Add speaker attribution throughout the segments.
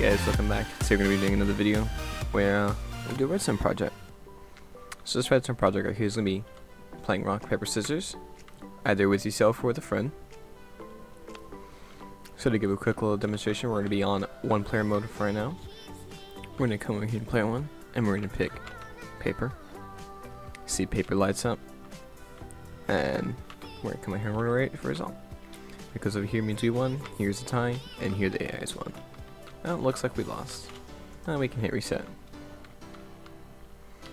Speaker 1: guys, welcome back. So we're going to be doing another video where we do a redstone project. So this redstone project right here is going to be playing rock, paper, scissors, either with yourself or with a friend. So to give a quick little demonstration, we're going to be on one player mode for right now. We're going to come over here and play one, and we're going to pick paper. See, paper lights up, and we're going to come over here and we're going to wait for a result. Because over here means we won, here's a tie, and here the AI is won. Well, it looks like we lost. Now we can hit reset.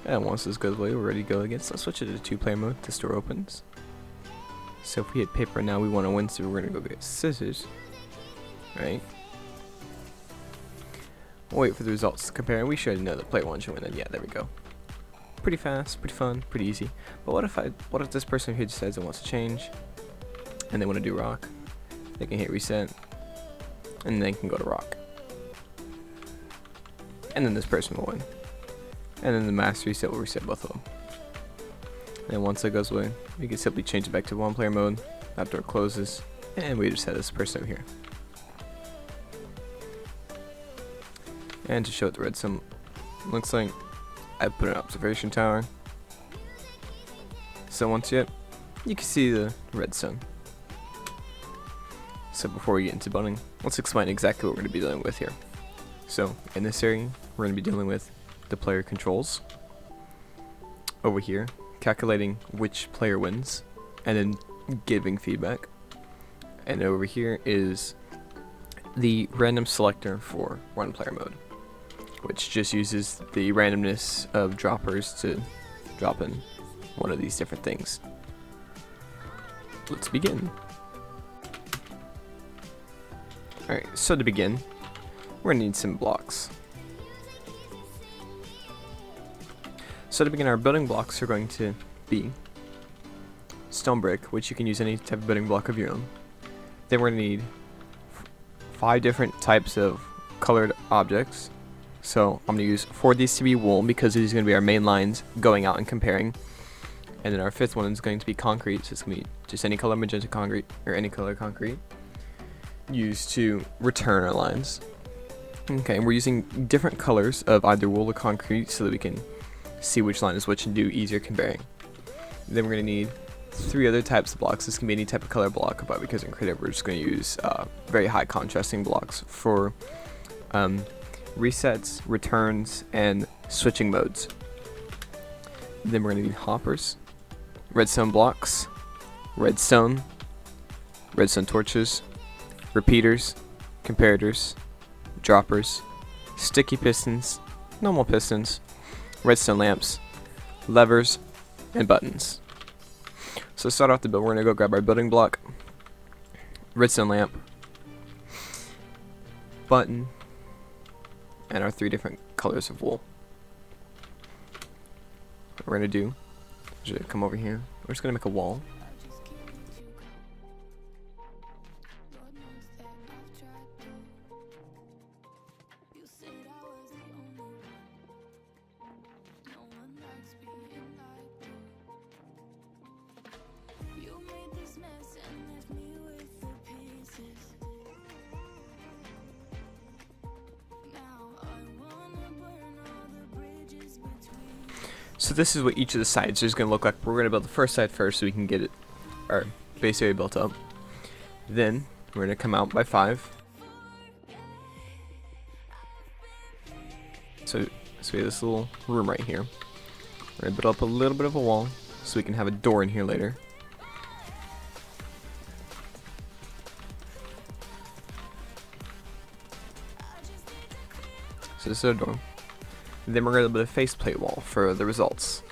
Speaker 1: And once this goes away, we're ready to go again. So let's switch it to 2-player mode. The store opens. So if we hit paper now, we want to win, so we're going to go get scissors. Right? We'll wait for the results to compare. We should know that player 1 should win. And yeah, there we go. Pretty fast, pretty fun, pretty easy. But what if this person here decides it wants to change, and they want to do rock? They can hit reset, and they can go to rock. And then this person will win. And then the master reset will reset both of them. And once that goes away, we can simply change it back to 1-player mode. That door closes, and we just have this person over here. And to show what the redstone looks like, I put an observation tower. So once you can see the redstone. So before we get into building, let's explain exactly what we're going to be dealing with here. So in this area, we're going to be dealing with the player controls. Over here, calculating which player wins, and then giving feedback. And over here is the random selector for 1-player mode, which just uses the randomness of droppers to drop in one of these different things. Let's begin. Alright, so to begin, we're going to need some blocks. So to begin, our building blocks are going to be stone brick, which you can use any type of building block of your own. Then we're going to need 5 different types of colored objects. So I'm going to use 4 of these to be wool, because these are going to be our main lines going out and comparing. And then our 5th one is going to be concrete, so it's going to be just any color magenta concrete, or any color concrete, used to return our lines. Okay, and we're using different colors of either wool or concrete so that we can see which line is which and do easier comparing. Then we're going to need 3 other types of blocks. This can be any type of color block, but because in creative we're just going to use very high contrasting blocks for resets, returns, and switching modes. Then we're going to need hoppers, redstone blocks, redstone torches, repeaters, comparators, droppers, sticky pistons, normal pistons, redstone lamps, levers, and buttons. So to start off the build, we're going to go grab our building block, redstone lamp, button, and our 3 different colors of wool. What we're going to do is come over here. We're just going to make a wall. So this is what each of the sides is going to look like. We're going to build the first side first so we can get it, our base area built up. Then we're going to come out by 5. So we have this little room right here. We're going to build up a little bit of a wall so we can have a door in here later. So this is our door. Then we're going to build a faceplate wall for the results.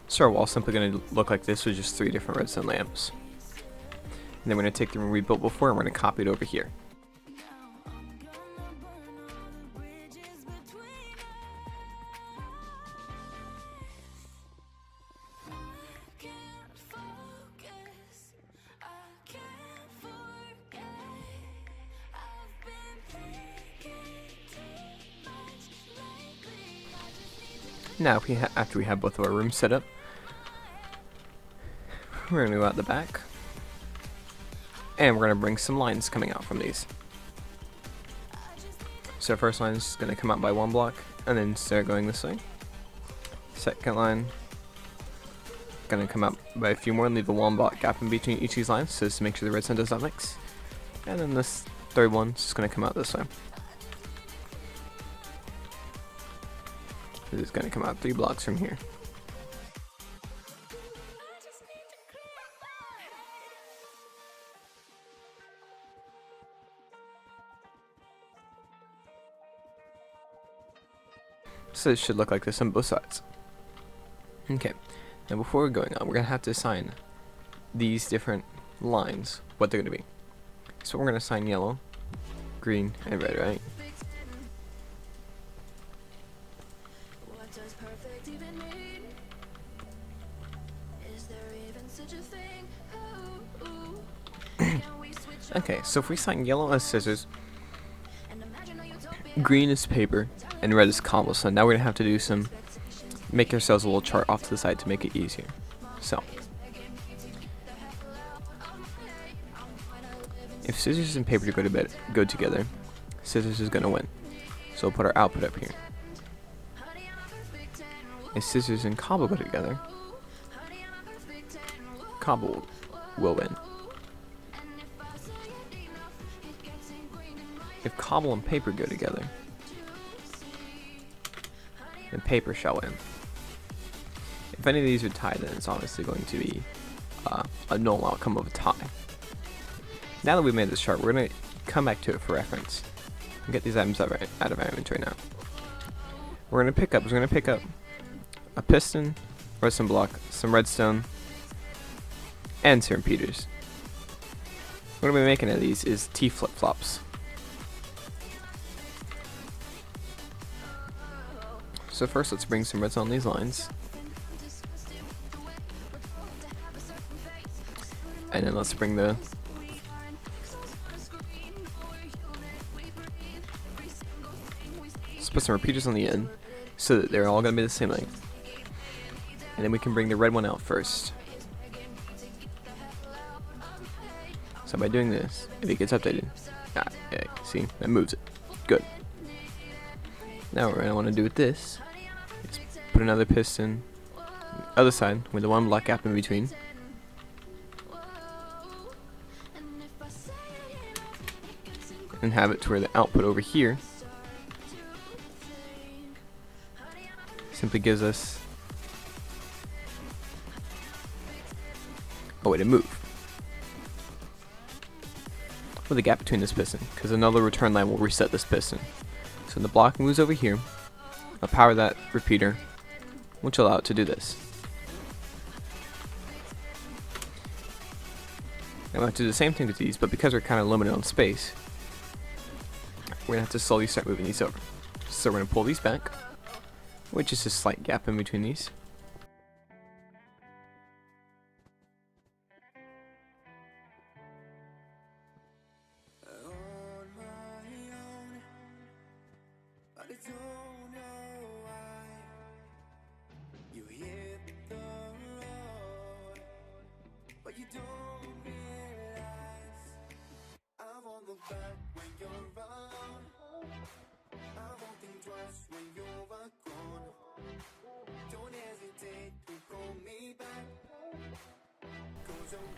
Speaker 1: So our wall's simply going to look like this with just 3 different redstone lamps. And then we're going to take the room we built before and we're going to copy it over here. Now, after we have both of our rooms set up, we're gonna go out the back, and we're gonna bring some lines coming out from these. So first line is gonna come out by 1 block, and then start going this way. Second line, gonna come out by a few more and leave a 1 block gap in between each of these lines, so just to make sure the redstone does not mix. And then this third one is just gonna come out this way. This is gonna come out 3 blocks from here. So it should look like this on both sides. Okay, now before we're going on, we're going to have to assign these different lines what they're going to be. So we're going to assign yellow, green, and red, right? Okay, so if we assign yellow as scissors, green is paper, and red is cobblestone. Now we're going to have to do some, make ourselves a little chart off to the side to make it easier. So, if scissors and paper go together, scissors is going to win. So we'll put our output up here. If scissors and cobble go together, cobble will win. If cobble and paper go together, then paper shall win. If any of these are tied, then it's obviously going to be a null outcome of a tie. Now that we've made this chart, we're going to come back to it for reference and get these items out of our inventory now. We're going to pick up a piston, redstone block, some redstone, and some repeaters. What we're making of these is T flip-flops. So first, let's bring some redstone on these lines. And then let's bring let's put some repeaters on the end so that they're all going to be the same length. And then we can bring the red one out first. So by doing this, if it gets updated, yeah, see, that moves it. Good. Now what I want to do with this is put another piston other side with the 1 block gap in between. And have it to where the output over here simply gives us a way to move with a gap between this piston, because another return line will reset this piston. So the block moves over here, I'll power that repeater, which will allow it to do this. Now we'll have to do the same thing with these, but because we're kind of limited on space, we're going to have to slowly start moving these over. So we're going to pull these back, which is a slight gap in between these.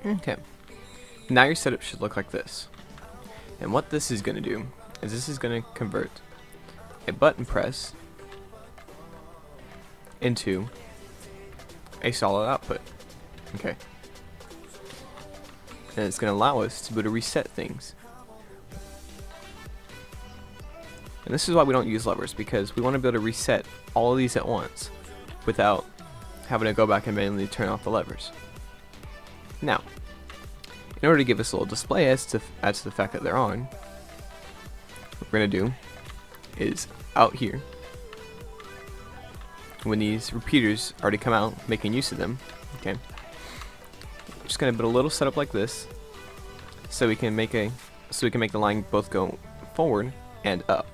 Speaker 1: Okay, now your setup should look like this. And what this is going to do is this is going to convert a button press into a solid output. Okay. And it's going to allow us to be able to reset things. And this is why we don't use levers, because we want to be able to reset all of these at once without having to go back and manually turn off the levers. Now, in order to give us a little display as to the fact that they're on, what we're going to do is out here, when these repeaters already come out, making use of them, okay, we're just going to put a little setup like this, so we can make the line both go forward and up.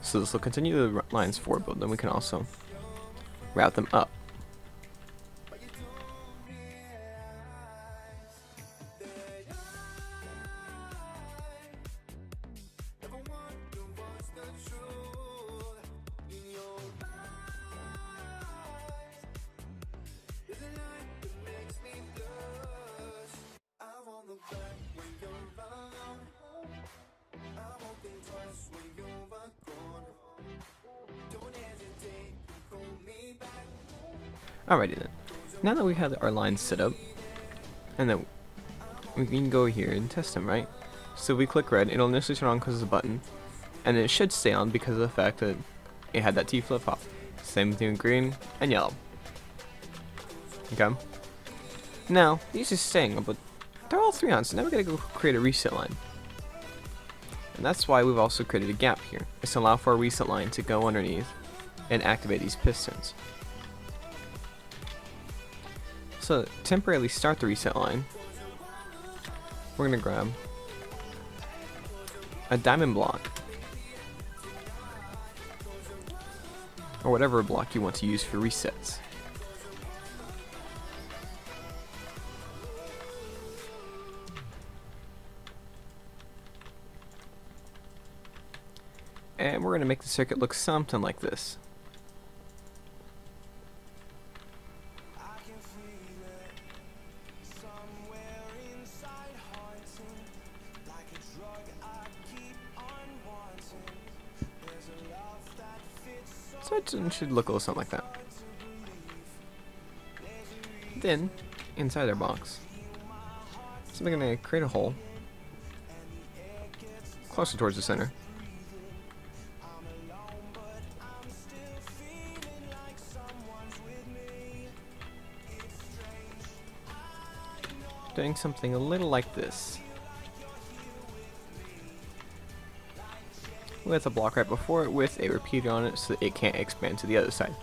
Speaker 1: So this will continue the lines forward, but then we can also route them up. Alrighty then. Now that we have our lines set up, and then we can go here and test them, right? So we click red, it'll initially turn on because it's a button, and it should stay on because of the fact that it had that T flip-flop. Same thing with green and yellow. Okay. Now, these are staying, but they're all 3 on, so now we gotta go create a reset line. And that's why we've also created a gap here. It's to allow for a reset line to go underneath and activate these pistons. So to temporarily start the reset line, we're gonna grab a diamond block, or whatever block you want to use for resets. And we're gonna make the circuit look something like this. So it should look a little something like that. Then, inside our box, so we're going to create a hole closer towards the center. Doing something a little like this. With a block right before it with a repeater on it so that it can't expand to the other side.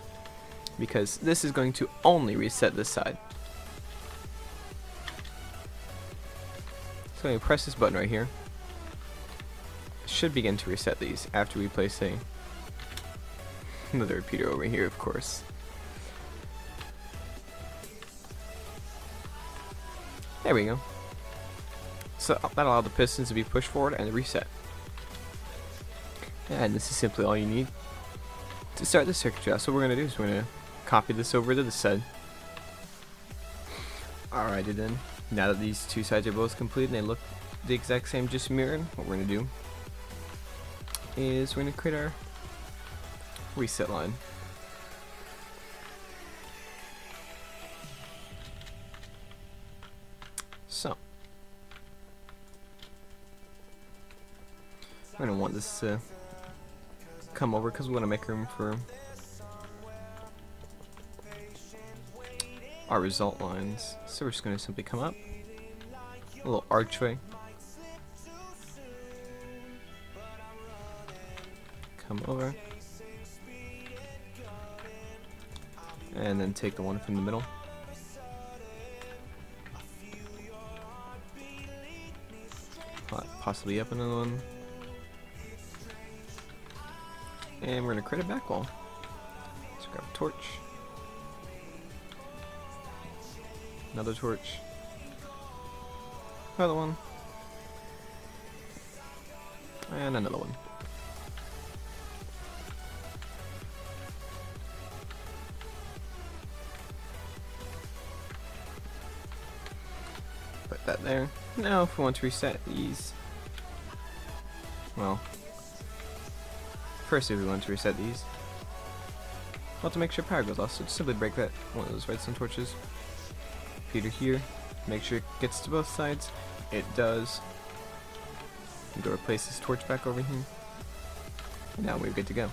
Speaker 1: Because this is going to only reset this side. So when we press this button right here, it should begin to reset these after we place another repeater over here, of course. There we go. So that allowed the pistons to be pushed forward and reset. And this is simply all you need to start the circuit job. So what we're going to do is we're going to copy this over to this side. Alrighty then. Now that these two sides are both complete and they look the exact same, just mirrored, what we're going to do is we're going to create our reset line. So we're going to want this to come over because we want to make room for our result lines. So we're just going to simply come up, a little archway, come over, and then take the one from the middle, possibly up another one. And we're going to create a back wall. Let's grab a torch. Another torch. Another one. And another one. Put that there. Now if we want to reset these, well, first, if we want to reset these, we'll have to make sure power goes off, so just simply break that one of those redstone torches. Repeater here, make sure it gets to both sides. It does. Go replace this torch back over here. And now we're good to go.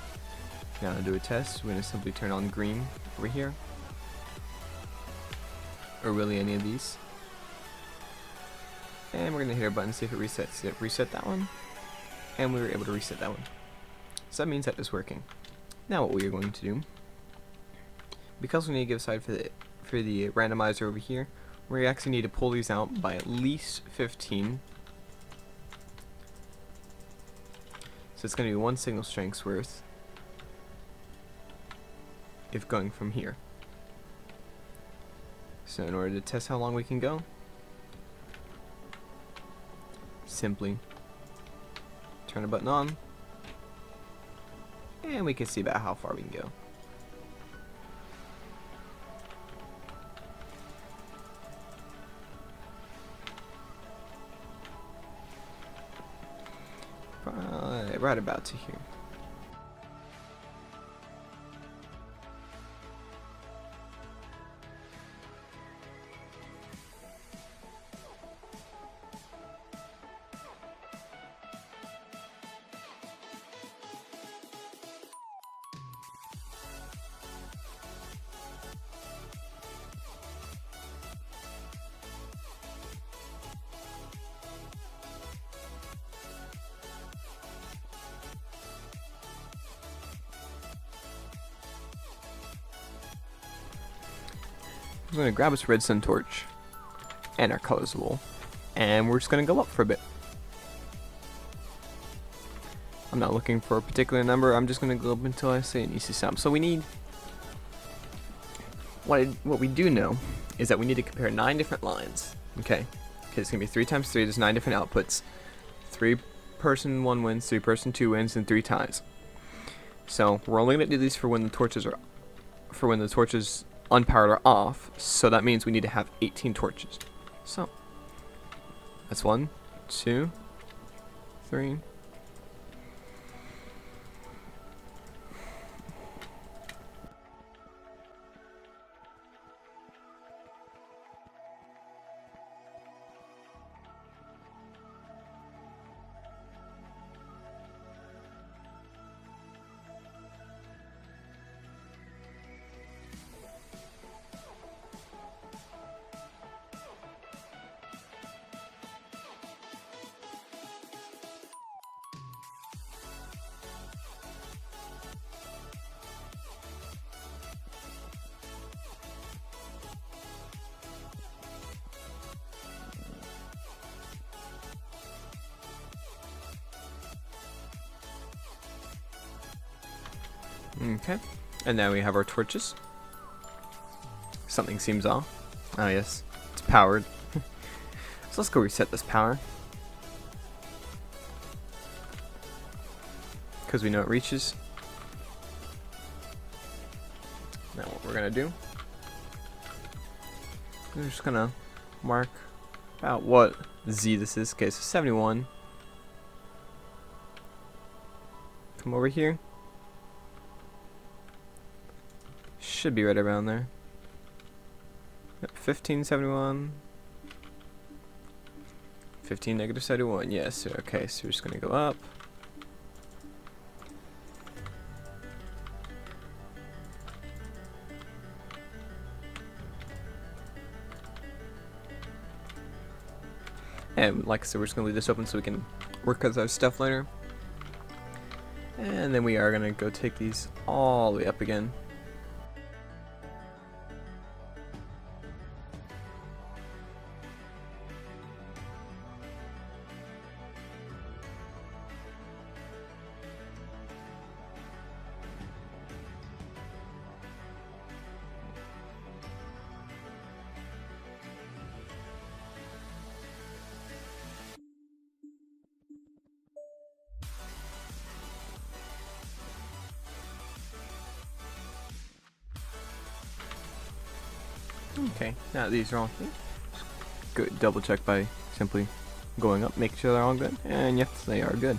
Speaker 1: Now to do a test, we're going to simply turn on green over here. Or really any of these. And we're going to hit our button, see if it resets. It reset that one. And we were able to reset that one. So that means that is working. Now what we are going to do, because we need to give a side for the randomizer over here, we actually need to pull these out by at least 15. So it's going to be 1 signal strength's worth if going from here. So in order to test how long we can go, simply turn a button on, and we can see about how far we can go. Right about to here. We're going to grab this redstone torch and our colors wool, and we're just going to go up for a bit. I'm not looking for a particular number, I'm just going to go up until I say it needs to stop. So we need, what we do know is that we need to compare 9 different lines. Okay, it's going to be 3 times 3, there's 9 different outputs. 3 person 1 wins, 3 person 2 wins, and 3 ties. So we're only going to do these for when the torches are, unpowered or off, so that means we need to have 18 torches. So that's 1, 2, 3. Okay, and now we have our torches. Something seems off. Oh yes, it's powered. So let's go reset this power, because we know it reaches. Now what we're gonna do, we're just gonna mark out what Z this is. Okay, so 71. Come over here. Should be right around there. 1571. 15 negative 71. Yes. Okay, so we're just gonna go up. And like I said, we're just gonna leave this open so we can work with our stuff later. And then we are gonna go take these all the way up again. Okay, now that these are all good, double check by simply going up, make sure they're all good, and yes, they are good.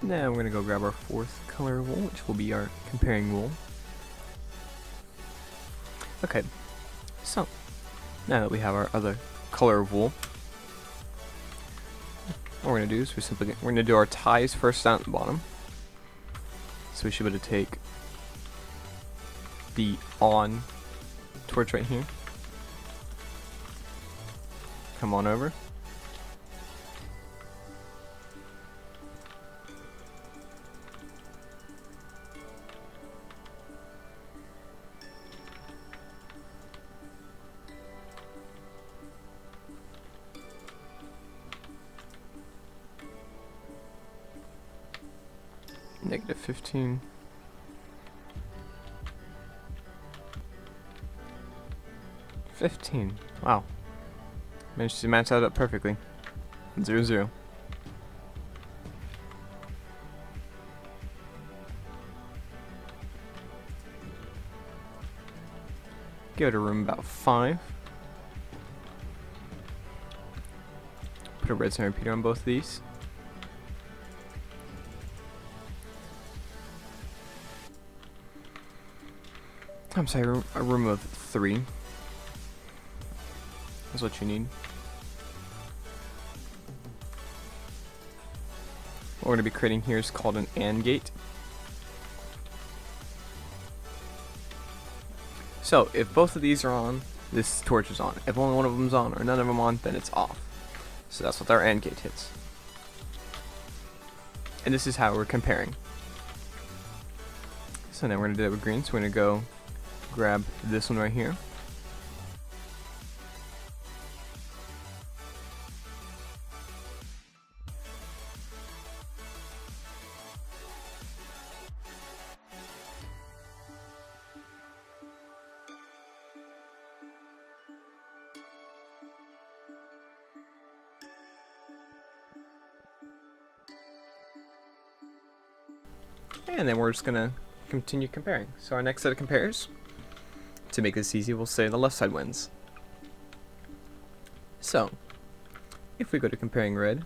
Speaker 1: Now we're gonna go grab our 4th color wool, which will be our comparing wool. Okay, so now that we have our other color of wool, what we're gonna do is we're gonna do our ties first down at the bottom. So we should be able to take the on torch right here. Come on over. Negative 15. Wow. Managed to match that up perfectly. 0, 0. Give it a room about 5. Put a redstone repeater on both of these. I'm sorry, a room of 3. That's what you need. What we're going to be creating here is called an AND gate. So, if both of these are on, this torch is on. If only one of them's on or none of them on, then it's off. So that's what our AND gate hits. And this is how we're comparing. So now we're going to do that with green. So we're going to go grab this one right here. And then we're just going to continue comparing. So our next set of compares, to make this easy, we'll say the left side wins. So, if we go to comparing red,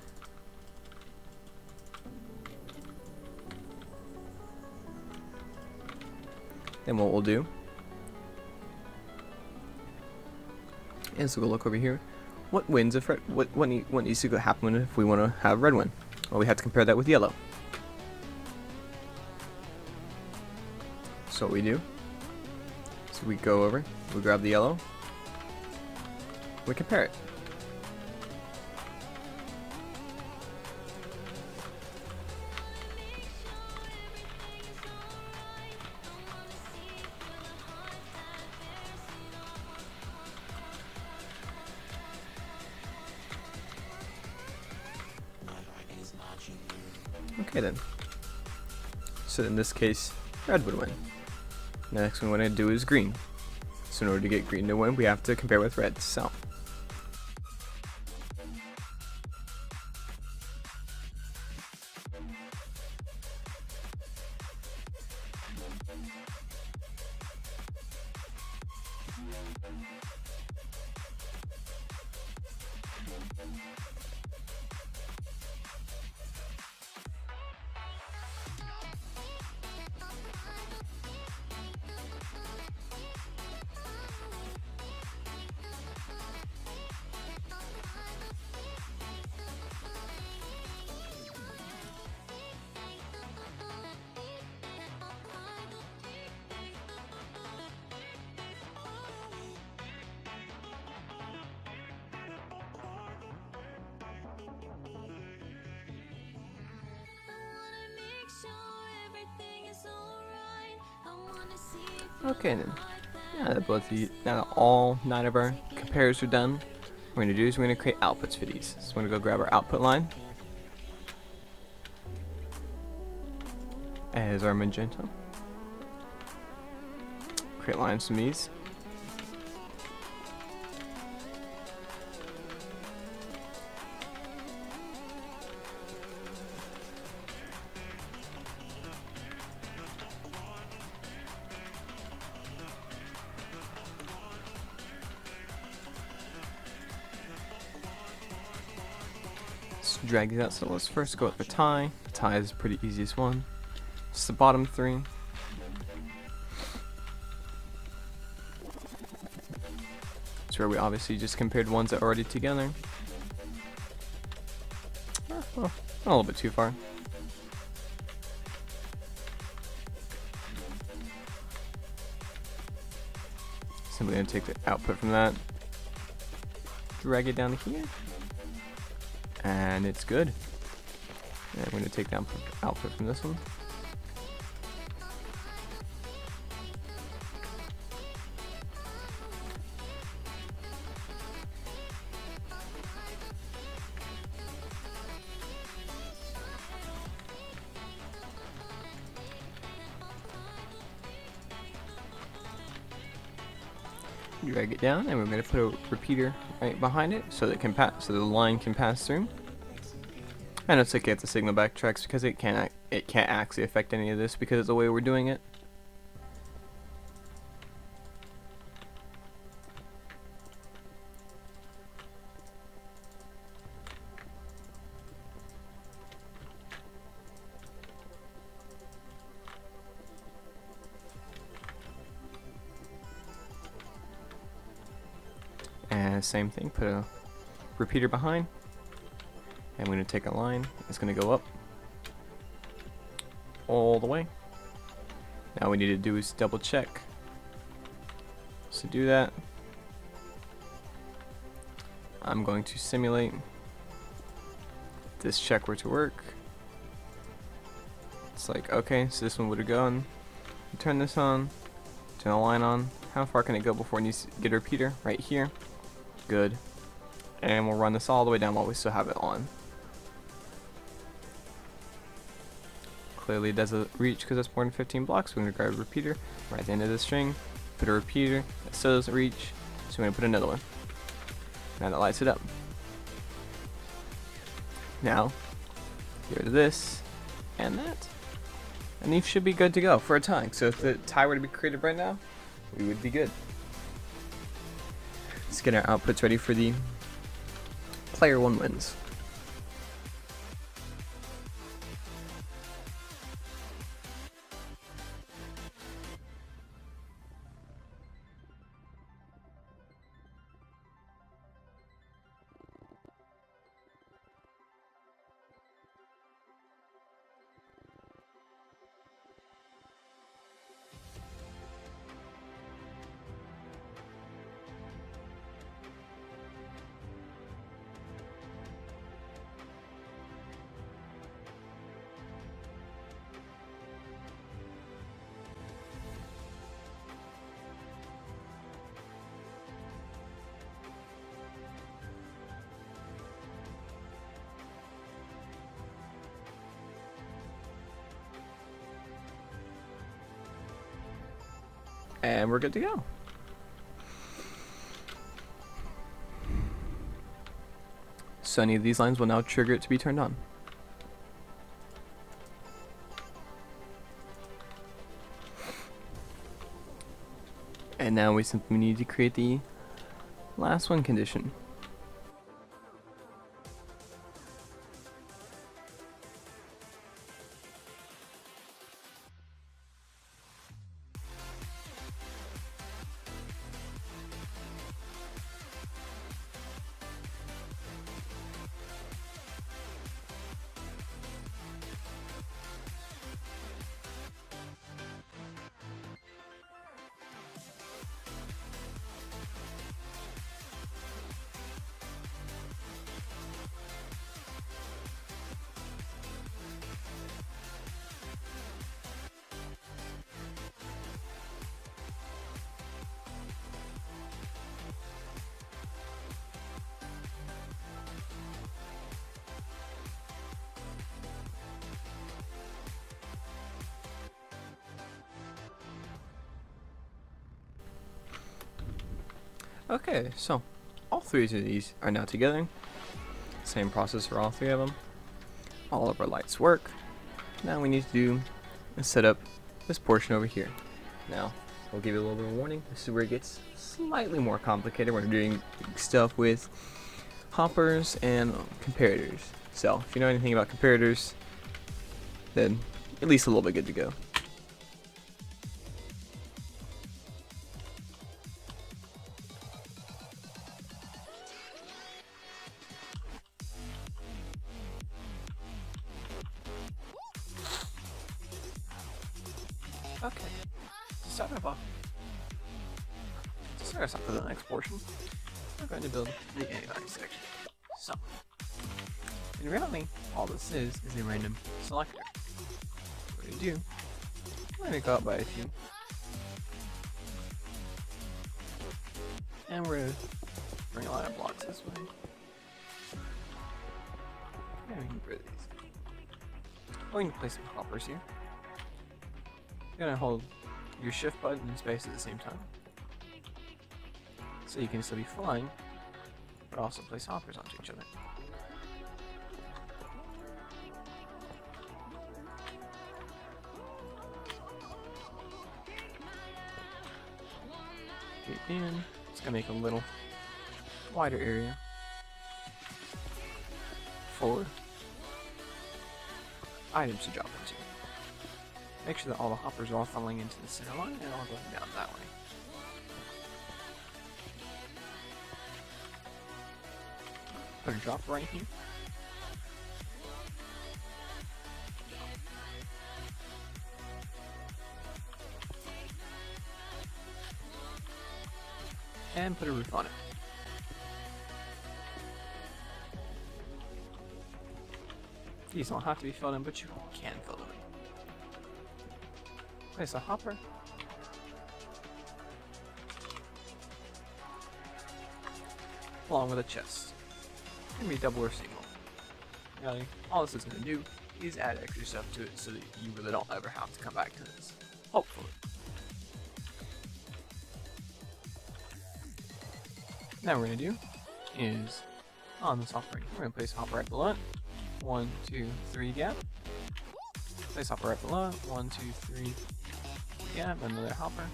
Speaker 1: then what we'll do is we'll look over here. What wins if red? What needs to happen if we want to have red win? Well, we have to compare that with yellow. So what we do, so we go over, we grab the yellow, we compare it. Okay then. So in this case, red would win. The next one we want to do is green. So in order to get green to win, we have to compare with red. So okay then. Now that all 9 of our compares are done, what we're going to do is we're going to create outputs for these. So we're going to go grab our output line as our magenta. Create lines from these. Drag these out, so let's first go with the tie. The tie is the pretty easiest one. It's the bottom 3. It's where we obviously just compared ones that are already together. Well, a little bit too far. Simply going to take the output from that, drag it down to here, and it's good. And I'm going to take the output from this one. drag it down, and we're going to put a repeater right behind it so that it can pass, so the line can pass through. And it's okay if the signal backtracks because it can't actually affect any of this because of the way we're doing it. And same thing, put a repeater behind. And we're going to take a line, it's going to go up all the way. Now we need to do is double check. So to do that, I'm going to simulate this check were to work. It's like, okay, so this one would have gone. Turn this on, turn the line on. How far can it go before it needs to get a repeater? Right here. Good. And we'll run this all the way down while we still have it on. Clearly it doesn't reach because it's more than 15 blocks. We're going to grab a repeater right at the end of the string, put a repeater that still doesn't reach, so we're going to put another one. Now that lights it up. Now, get rid of this and that, and you should be good to go for a tie. So if the tie were to be created right now, we would be good. Let's get our outputs ready for the player 1 wins. And we're good to go. So any of these lines will now trigger it to be turned on. And now we simply need to create the last one condition. Okay, so all three of these are now together. Same process for all three of them. All of our lights work. Now we need to do is set up this portion over here. Now, I'll give you a little bit of a warning. This is where it gets slightly more complicated. We're doing stuff with hoppers and comparators. So, if you know anything about comparators, then at least a little bit good to go. Okay, to start us off for the next portion, we're going to build the AI section. So, in reality, all this is a random selector. What do you do? I'm going to go out by a few. And we're going to bring a line of blocks this way. And we can put these. We can place some hoppers here. You're going to hold your shift button and space at the same time. so you can still be flying, but also place hoppers onto each other. Get in. It's gonna make a little wider area for items to drop into. Make sure that all the hoppers are all funneling into the center line and all going down that way. Put a drop right here. And put a roof on it. These don't have to be filled in, but you can fill them in. Place a hopper. Along with a chest. It can be double or single. Now, all this is going to do is add extra stuff to it so that you really don't ever have to come back to this. Hopefully. Now what we're going to do is, on this hopper, we're going to place a hopper right below it. 1, 2, 3 gap. Place hopper right below it. 1, 2, 3 gap. Another hopper.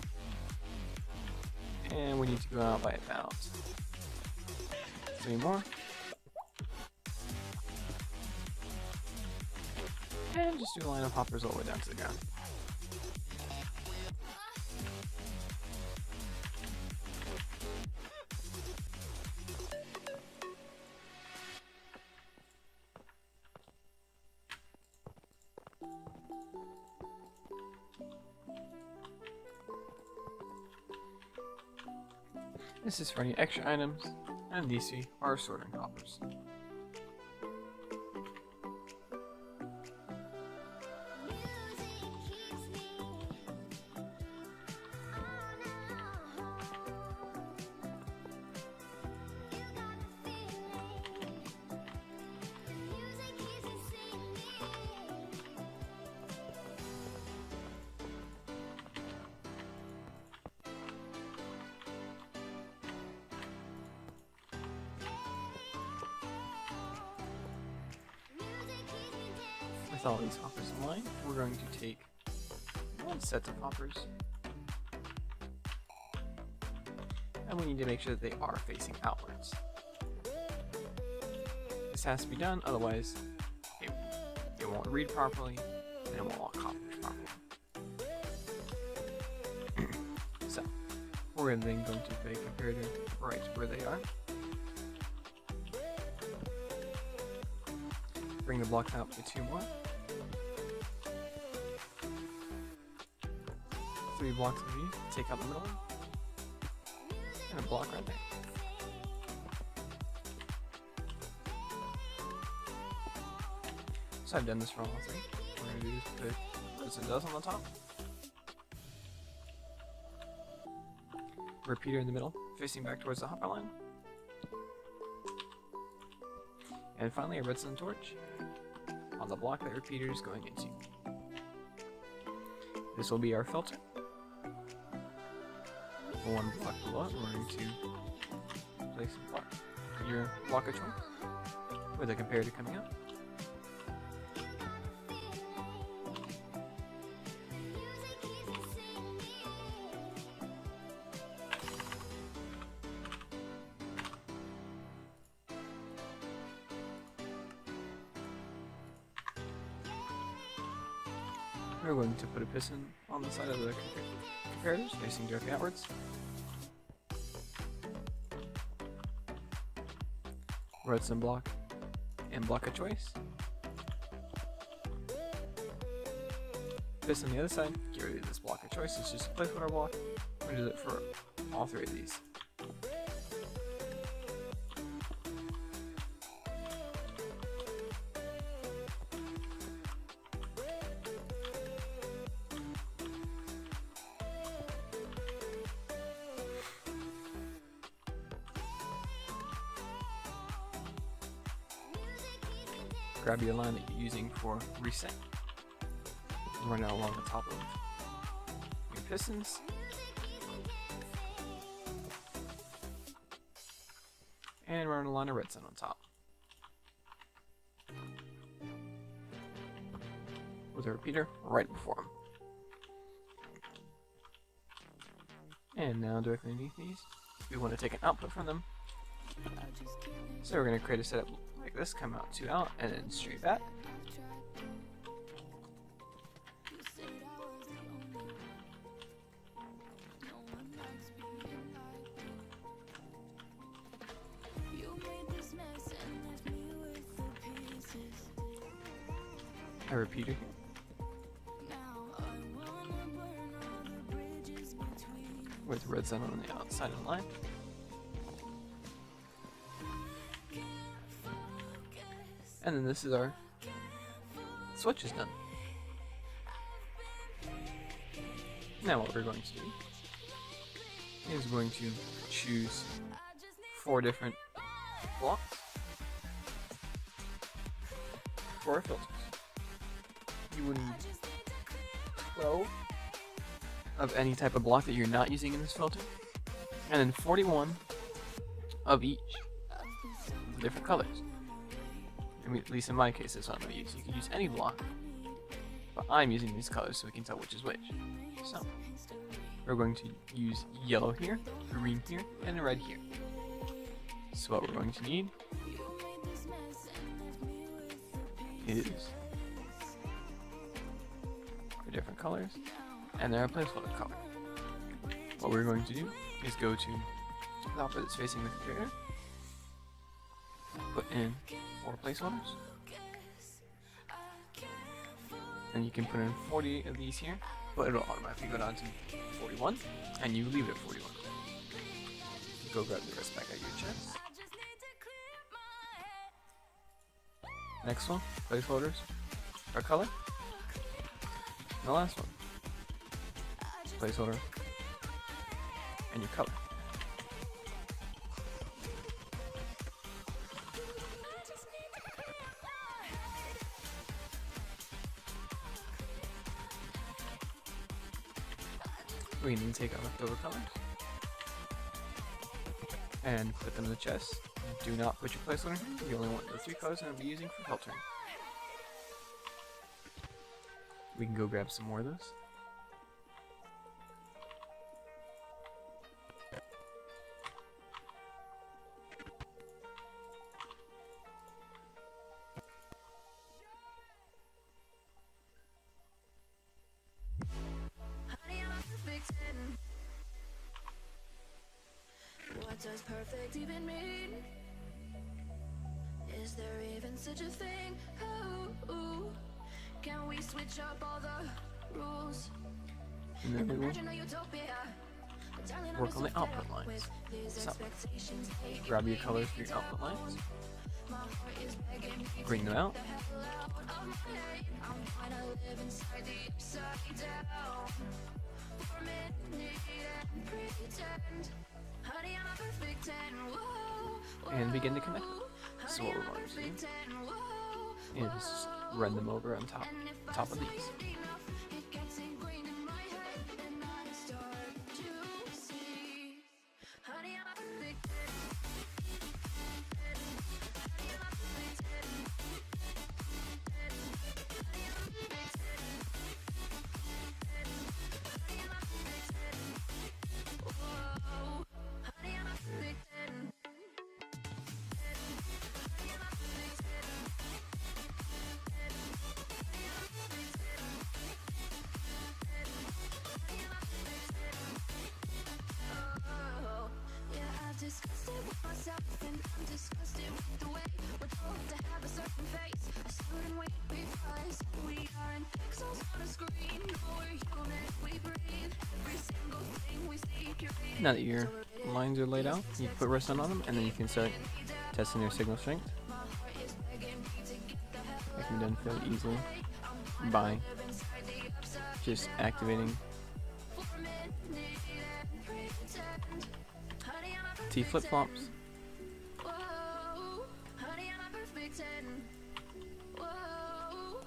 Speaker 1: And we need to go out by about 3 more. And just do a line of hoppers all the way down to the ground. This is for any extra items, and these three are sorting hoppers. With all these hoppers in line, we're going to take one set of hoppers, and we need to make sure that they are facing outwards. This has to be done, otherwise it won't read properly, and it won't lock hoppers properly. So, we're then going to put a comparator right where they are. Bring the blocks out to 2 more. 3 blocks underneath, take out the middle one, and a block right there. So I've done this for all 3. What we're going to do is put redstone dust on the top, repeater in the middle, facing back towards the hopper line, and finally a redstone torch on the block that repeater is going into. This will be our filter. 1 block below it, we're going to place your block of choice with a comparator coming up. We're going to put a piston on the side of the comparators, facing directly outwards. Redstone block and block of choice. Piston on the other side, get rid of this block of choice, it's just a placeholder block. We're going to do it for all 3 of these. Grab your line that you're using for reset. Run it along the top of your pistons. And run a line of redstone on top. With a repeater right before them. And now directly underneath these, we want to take an output from them. So we're going to create a setup like this, come out, 2 out, and then straight back. A repeater here. With redstone on the outside of the line. And then this is our switch is done. Now what we're going to do is we're going to choose 4 different blocks for our filters. You would need 12 of any type of block that you're not using in this filter, and then 41 of each of the different colors. I mean, at least in my case, that's what I'm going to use. You can use any block, but I'm using these colors so we can tell which is which. So, we're going to use yellow here, green here, and red here. So what we're going to need is the different colors, and they're a placeholder color. What we're going to do is go to the hopper that's facing the computer, put in 4 placeholders, and you can put in 40 of these here, but it'll automatically go down to 41, and you leave it at 41. Go grab the rest back out of your chest. Next one, placeholders, our color. And the last one, placeholder, and your color. We need to take our leftover colors and put them in the chest. Do not put your placeholder here. You only want the 3 colors I'm going to be using for filtering. We can go grab some more of those.
Speaker 2: What does perfect even mean? Is there even such a thing? Ooh, can we switch up all the rules?
Speaker 1: And then we will
Speaker 2: Imagine a utopia. Darling,
Speaker 1: work
Speaker 2: I'm
Speaker 1: on the
Speaker 2: so
Speaker 1: output
Speaker 2: fed up
Speaker 1: lines.
Speaker 2: with these
Speaker 1: So,
Speaker 2: expectations.
Speaker 1: grab your colors for your output lines,
Speaker 2: My heart is begging me to
Speaker 1: bring them out,
Speaker 2: get the hell out of my head. I'm trying to live inside the upside down. For a minute and pretend. Honey, I'm a perfect 10. Whoa,
Speaker 1: and begin to connect. So
Speaker 2: honey,
Speaker 1: what we're
Speaker 2: I'm a
Speaker 1: going to
Speaker 2: perfect
Speaker 1: do
Speaker 2: 10. Whoa,
Speaker 1: is run them over on top of these.
Speaker 2: enough, it gets ingrained in my head, and I start to see. Honey, I'm a perfect 10. Honey, I'm a perfect 10. Honey, I'm a perfect 10. Honey, I'm a perfect 10. Whoa, honey, I'm a perfect 10. Disgusted with myself, and I'm disgusted with the way we're told to have a certain face, a certain weight, because we aren't pixels on a screen. No, we're human, we breathe every single thing we see.
Speaker 1: Now that your lines are laid out, you put redstone on them, and then you can start testing their signal strength. That can be done fairly easily by just activating T flip-flops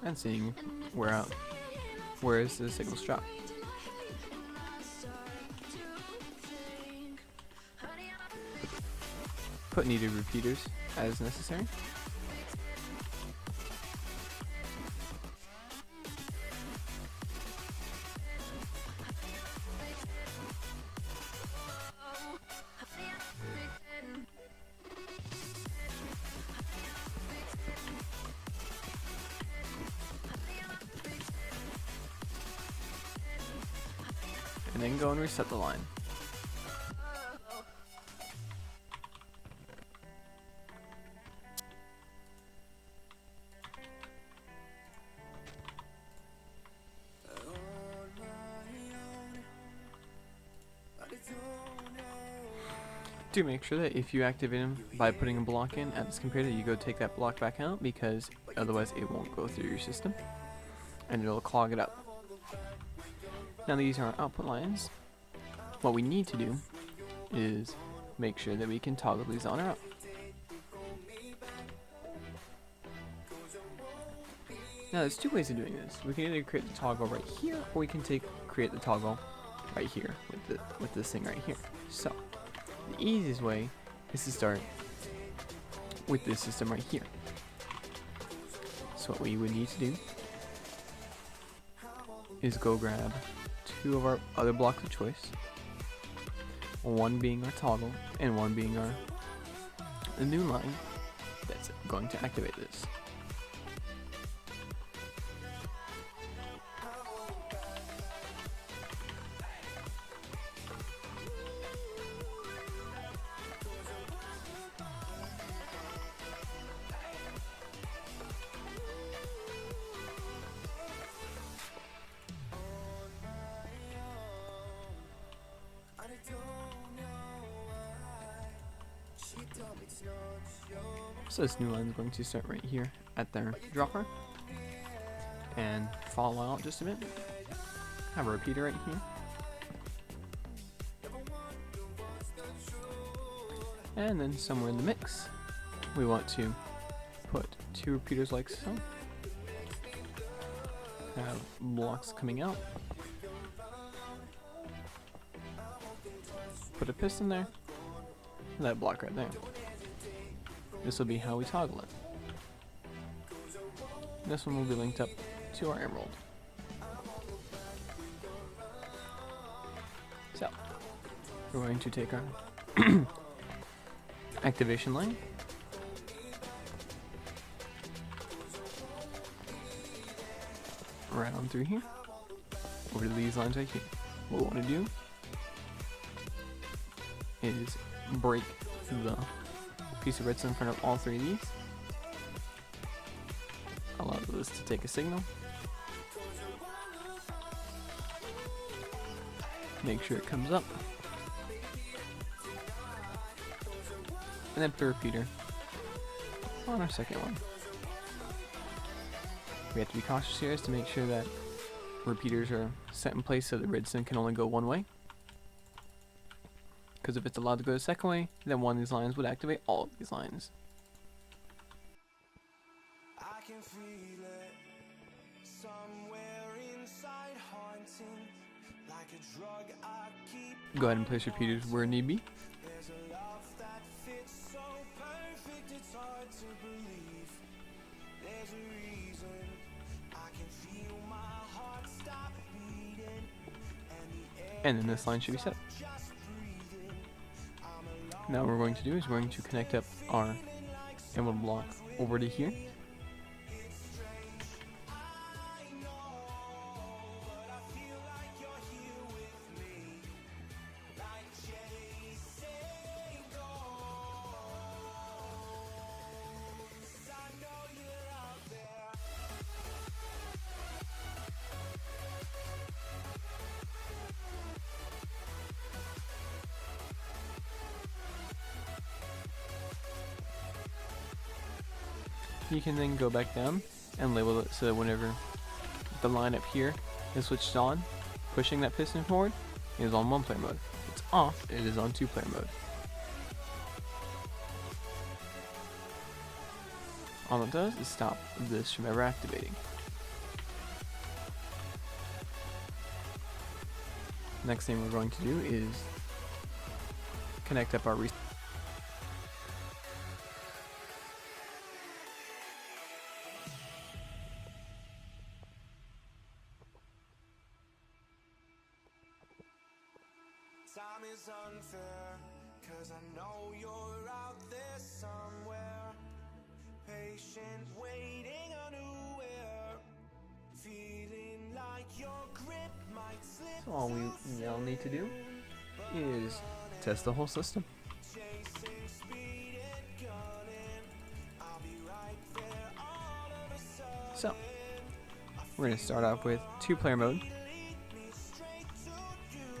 Speaker 1: and seeing where is the signal drop. put needed repeaters as necessary. And then go and reset the line. Do make sure that if you activate them by putting a block in at this computer, you go take that block back out, because otherwise it won't go through your system and it'll clog it up. Now these are our output lines. What we need to do is make sure that we can toggle these on or off. Now there's two ways of doing this. We can either create the toggle right here, or we can create the toggle right here with this thing right here. So the easiest way is to start with this system right here. So what we would need to do is go grab two of our other blocks of choice, one being our toggle and one being the new line that's going to activate this. So this new line is going to start right here at their dropper and follow out just a bit. Have a repeater right here. And then somewhere in the mix, we want to put two repeaters like so. Have blocks coming out. Put a piston there. That block right there. This will be how we toggle it. This one will be linked up to our emerald. So, we're going to take our activation line, right on through here, over to these lines right here. What we want to do is break the piece of redstone in front of all three of these. Allow this to take a signal. Make sure it comes up. And then put a repeater on our second one. We have to be cautious here is to make sure that repeaters are set in place so the redstone can only go one way. Because if it's allowed to go the second way, then one of these lines would activate all of these lines.
Speaker 3: I can feel it somewhere inside, haunting like a drug I keep.
Speaker 1: Go ahead and place repeaters where need be.
Speaker 3: There's a love that fits so perfect it's hard to believe. There's a reason I can feel my heart stop beating, and the air
Speaker 1: And then this line should be set up. Now what we're going to do is we're going to connect up our emerald block over to here. You can then go back down and label it so that whenever the line up here is switched on, pushing that piston forward is on 1-player mode. If it's off, it is on 2-player mode. All it does is stop this from ever activating. Next thing we're going to do is connect up our
Speaker 3: time is unfair, 'cause I know you're out there somewhere, patient, waiting unaware, feeling like your grip might slip.
Speaker 1: So all we now need to do is test the whole system.
Speaker 3: Chasing speed and gunning, I'll be right there all of a sudden.
Speaker 1: So we're going to start off with 2-player mode.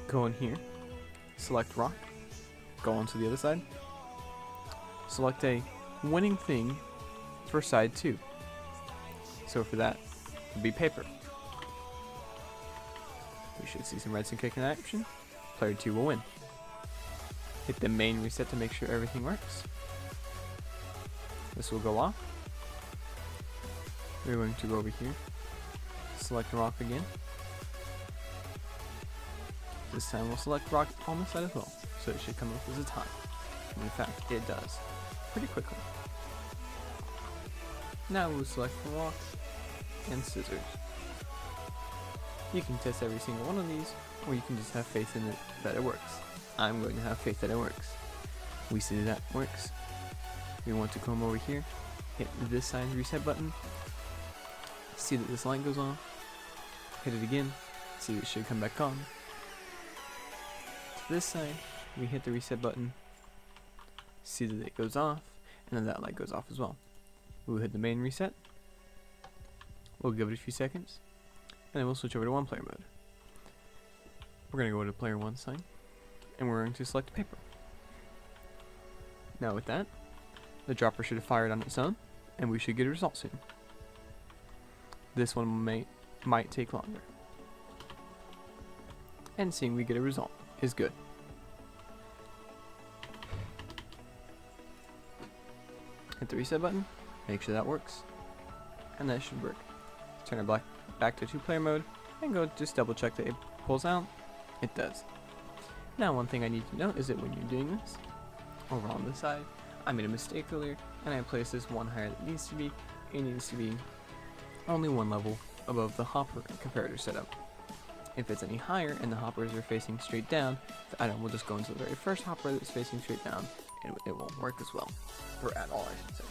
Speaker 1: Go in here, select rock, go on to the other side, select a winning thing for side 2. So for that, it would be paper. We should see some redstone kicking in action. Player 2 will win. Hit the main reset to make sure everything works. This will go off. We're going to go over here, select rock again. This time we'll select rock on the side as well, so it should come up as a tie. And in fact, it does. Pretty quickly. Now we'll select rock and scissors. You can test every single one of these, or you can just have faith in it that it works. I'm going to have faith that it works. We see that it works. We want to come over here, hit this side reset button, see that this light goes off, hit it again, see it should come back on. To this side, we hit the reset button, see that it goes off, and then that light goes off as well. We'll hit the main reset, we'll give it a few seconds, and then we'll switch over to 1-player mode. We're going to go to player 1 side, and we're going to select paper. Now with that, the dropper should have fired on its own, and we should get a result soon. This one might take longer. And seeing we get a result is good. Hit the reset button, make sure that works, and that should work. Turn it back to 2-player mode, and go just double check that it pulls out. It does. Now one thing I need to note is that when you're doing this, over on this side, I made a mistake earlier, and I placed this one higher than it needs to be. It needs to be only 1 level above the hopper and comparator setup. If it's any higher and the hoppers are facing straight down, the item will just go into the very first hopper that's facing straight down, and it won't work as well. Or at all, I should say.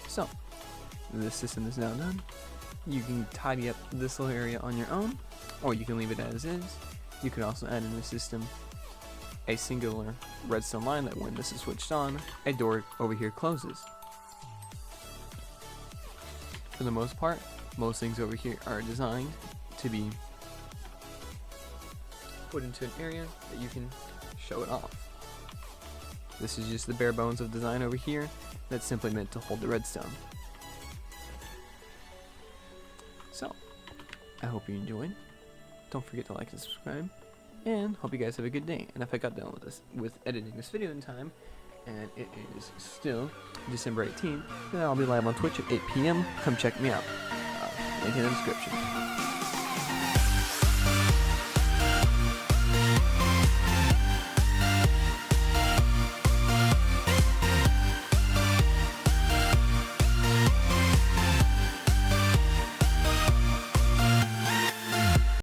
Speaker 1: So, this system is now done. You can tidy up this little area on your own, or you can leave it as is. You can also add in the system a singular redstone line that when this is switched on, a door over here closes. For the most part, most things over here are designed to be put into an area that you can show it off. This is just the bare bones of design over here that's simply meant to hold the redstone. So, I hope you enjoyed. Don't forget to like and subscribe, and hope you guys have a good day. And if I got done with editing this video in time, and it is still December 18th, then I'll be live on Twitch at 8 p.m. Come check me out. Link in the description.